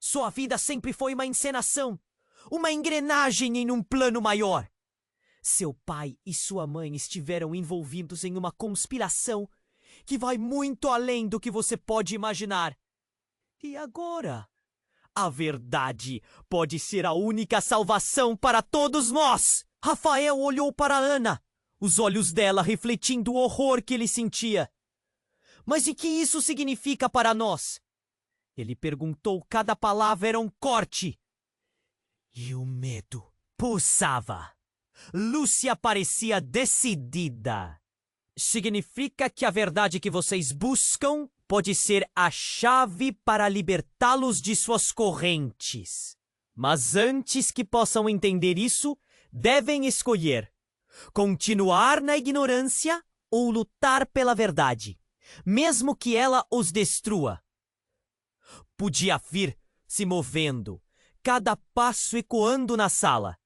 Sua vida sempre foi uma encenação, uma engrenagem em um plano maior. Seu pai e sua mãe estiveram envolvidos em uma conspiração que vai muito além do que você pode imaginar. E agora? A verdade pode ser a única salvação para todos nós. Rafael olhou para Ana, os olhos dela refletindo o horror que ele sentia. Mas e que isso significa para nós? Ele perguntou, cada palavra era um corte. E o medo pulsava. Lúcia parecia decidida. Significa que a verdade que vocês buscam pode ser a chave para libertá-los de suas correntes. Mas antes que possam entender isso, devem escolher continuar na ignorância ou lutar pela verdade, mesmo que ela os destrua. Podia vir se movendo, cada passo ecoando na sala.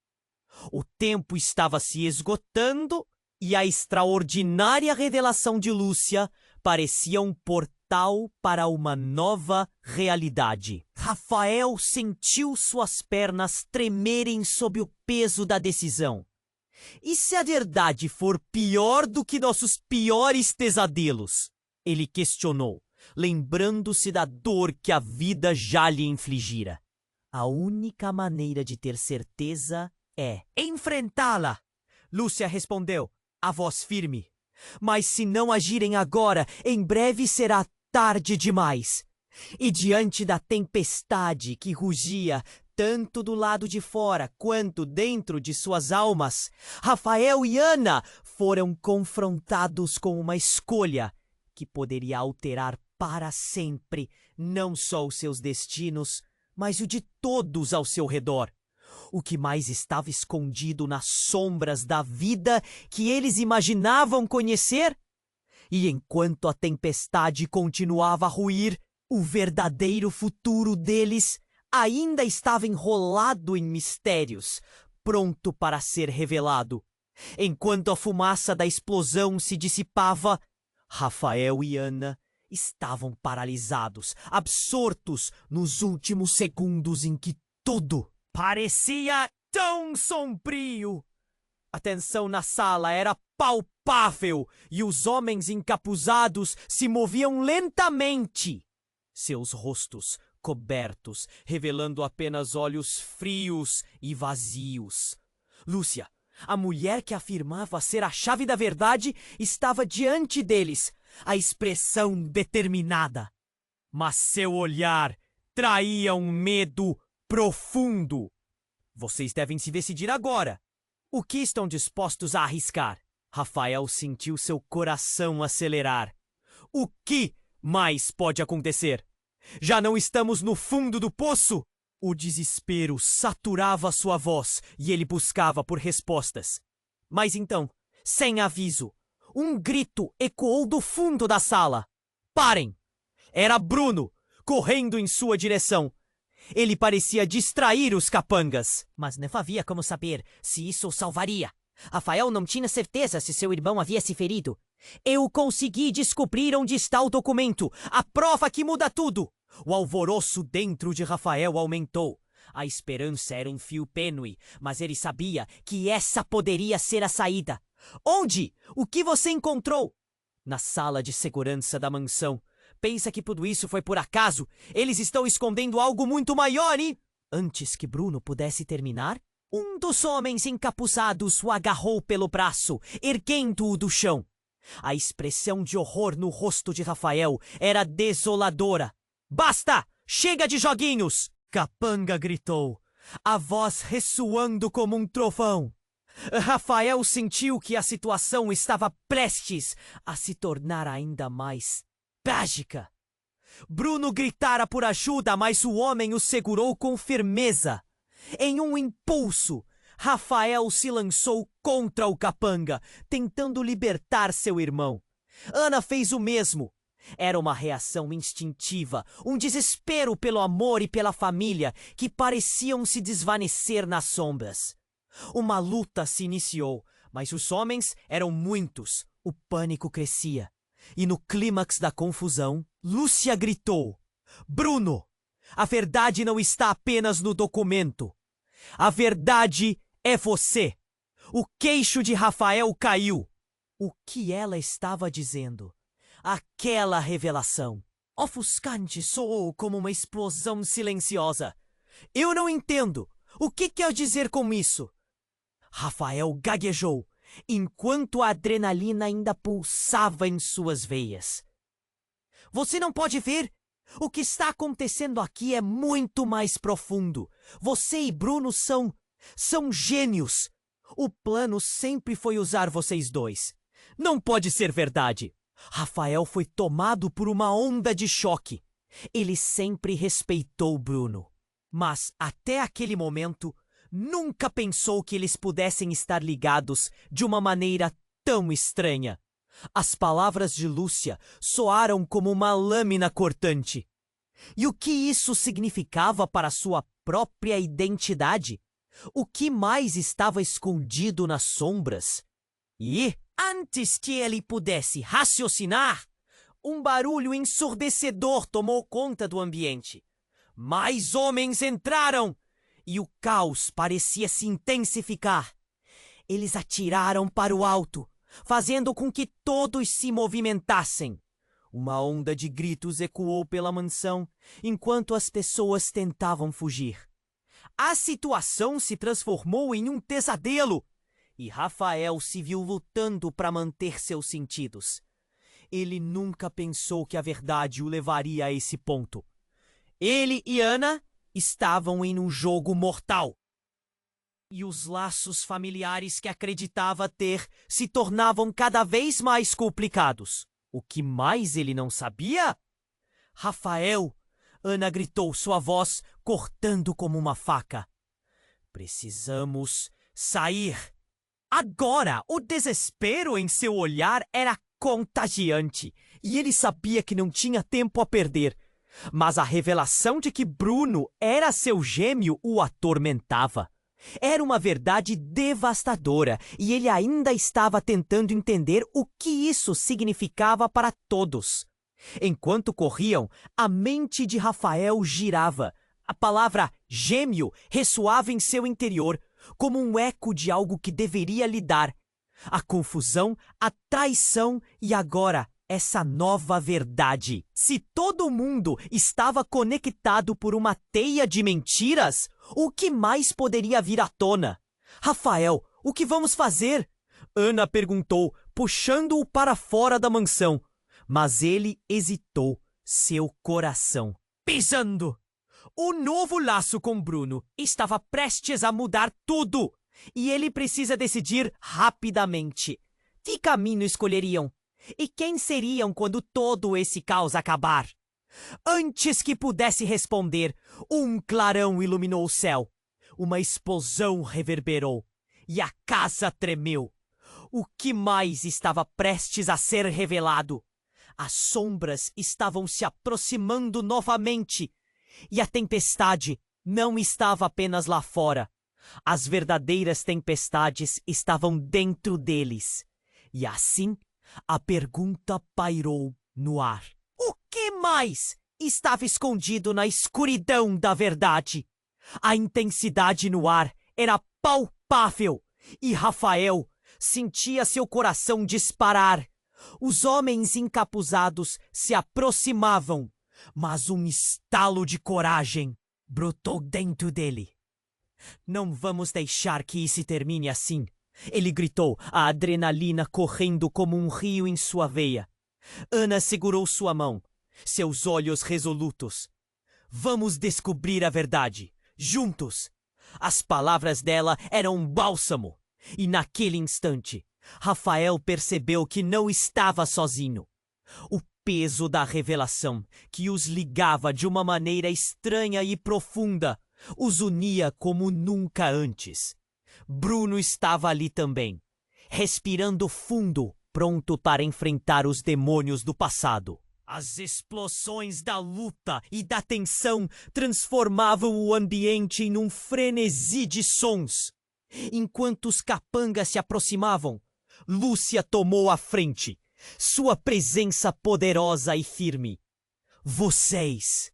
O tempo estava se esgotando e a extraordinária revelação de Lúcia parecia um portal para uma nova realidade. Rafael sentiu suas pernas tremerem sob o peso da decisão. E se a verdade for pior do que nossos piores pesadelos? Ele questionou, lembrando-se da dor que a vida já lhe infligira. A única maneira de ter certeza é enfrentá-la. Lúcia respondeu, a voz firme. Mas se não agirem agora, em breve será tarde demais. E diante da tempestade que rugia tanto do lado de fora quanto dentro de suas almas, Rafael e Ana foram confrontados com uma escolha que poderia alterar para sempre não só os seus destinos, mas o de todos ao seu redor. O que mais estava escondido nas sombras da vida que eles imaginavam conhecer? E enquanto a tempestade continuava a ruir, o verdadeiro futuro deles ainda estava enrolado em mistérios, pronto para ser revelado. Enquanto a fumaça da explosão se dissipava, Rafael e Ana estavam paralisados, absortos nos últimos segundos em que tudo parecia tão sombrio. A tensão na sala era palpável e os homens encapuzados se moviam lentamente. Seus rostos cobertos, revelando apenas olhos frios e vazios. Lúcia, a mulher que afirmava ser a chave da verdade, estava diante deles, a expressão determinada. Mas seu olhar traía um medo profundo. Vocês devem se decidir agora. O que estão dispostos a arriscar? Rafael sentiu seu coração acelerar. O que mais pode acontecer? Já não estamos no fundo do poço? O desespero saturava sua voz e ele buscava por respostas. Mas então, sem aviso, um grito ecoou do fundo da sala. Parem! Era Bruno, correndo em sua direção. Ele parecia distrair os capangas. Mas não havia como saber se isso o salvaria. Rafael não tinha certeza se seu irmão havia se ferido. Eu consegui descobrir onde está o documento, a prova que muda tudo. O alvoroço dentro de Rafael aumentou. A esperança era um fio tênue, mas ele sabia que essa poderia ser a saída. Onde? O que você encontrou? Na sala de segurança da mansão. Pensa que tudo isso foi por acaso? Eles estão escondendo algo muito maior e... Antes que Bruno pudesse terminar, um dos homens encapuzados o agarrou pelo braço, erguendo-o do chão. A expressão de horror no rosto de Rafael era desoladora. Basta! Chega de joguinhos! Capanga gritou, a voz ressoando como um trovão. Rafael sentiu que a situação estava prestes a se tornar ainda mais trágica. Bruno gritara por ajuda, mas o homem o segurou com firmeza. Em um impulso, Rafael se lançou contra o capanga, tentando libertar seu irmão. Ana fez o mesmo. Era uma reação instintiva, um desespero pelo amor e pela família que pareciam se desvanecer nas sombras. Uma luta se iniciou, mas os homens eram muitos. O pânico crescia. E no clímax da confusão, Lúcia gritou: Bruno, a verdade não está apenas no documento. A verdade é você. O queixo de Rafael caiu. O que ela estava dizendo? Aquela revelação ofuscante soou como uma explosão silenciosa. Eu não entendo. O que quer dizer com isso? Rafael gaguejou, enquanto a adrenalina ainda pulsava em suas veias. Você não pode ver? O que está acontecendo aqui é muito mais profundo. Você e Bruno são gênios. O plano sempre foi usar vocês dois. Não pode ser verdade. Rafael foi tomado por uma onda de choque. Ele sempre respeitou Bruno, mas até aquele momento nunca pensou que eles pudessem estar ligados de uma maneira tão estranha. As palavras de Lúcia soaram como uma lâmina cortante. E o que isso significava para sua própria identidade? O que mais estava escondido nas sombras? E, antes que ele pudesse raciocinar, um barulho ensurdecedor tomou conta do ambiente. Mais homens entraram e o caos parecia se intensificar. Eles atiraram para o alto, fazendo com que todos se movimentassem. Uma onda de gritos ecoou pela mansão, enquanto as pessoas tentavam fugir. A situação se transformou em um pesadelo, e Rafael se viu lutando para manter seus sentidos. Ele nunca pensou que a verdade o levaria a esse ponto. Ele e Ana estavam em um jogo mortal. E os laços familiares que acreditava ter se tornavam cada vez mais complicados. O que mais ele não sabia? Rafael! Ana gritou, sua voz cortando como uma faca. Precisamos sair. Agora, o desespero em seu olhar era contagiante, e ele sabia que não tinha tempo a perder. Mas a revelação de que Bruno era seu gêmeo o atormentava. Era uma verdade devastadora, e ele ainda estava tentando entender o que isso significava para todos. Enquanto corriam, a mente de Rafael girava. A palavra gêmeo ressoava em seu interior, como um eco de algo que deveria lidar. A confusão, a traição e agora essa nova verdade. Se todo mundo estava conectado por uma teia de mentiras, o que mais poderia vir à tona? Rafael, o que vamos fazer? Ana perguntou, puxando-o para fora da mansão. Mas ele hesitou, seu coração pisando. O novo laço com Bruno estava prestes a mudar tudo, e ele precisa decidir rapidamente. Que caminho escolheriam? E quem seriam quando todo esse caos acabar? Antes que pudesse responder, um clarão iluminou o céu. Uma explosão reverberou, e a casa tremeu. O que mais estava prestes a ser revelado? As sombras estavam se aproximando novamente, e a tempestade não estava apenas lá fora. As verdadeiras tempestades estavam dentro deles. E assim, a pergunta pairou no ar. O que mais estava escondido na escuridão da verdade? A intensidade no ar era palpável, e Rafael sentia seu coração disparar. Os homens encapuzados se aproximavam, mas um estalo de coragem brotou dentro dele. Não vamos deixar que isso termine assim, ele gritou, a adrenalina correndo como um rio em sua veia. Ana segurou sua mão, seus olhos resolutos. Vamos descobrir a verdade, juntos. As palavras dela eram um bálsamo, e naquele instante, Rafael percebeu que não estava sozinho. O peso da revelação, que os ligava de uma maneira estranha e profunda, os unia como nunca antes. Bruno estava ali também, respirando fundo, pronto para enfrentar os demônios do passado. As explosões da luta e da tensão transformavam o ambiente em um frenesi de sons. Enquanto os capangas se aproximavam, Lúcia tomou a frente, sua presença poderosa e firme. Vocês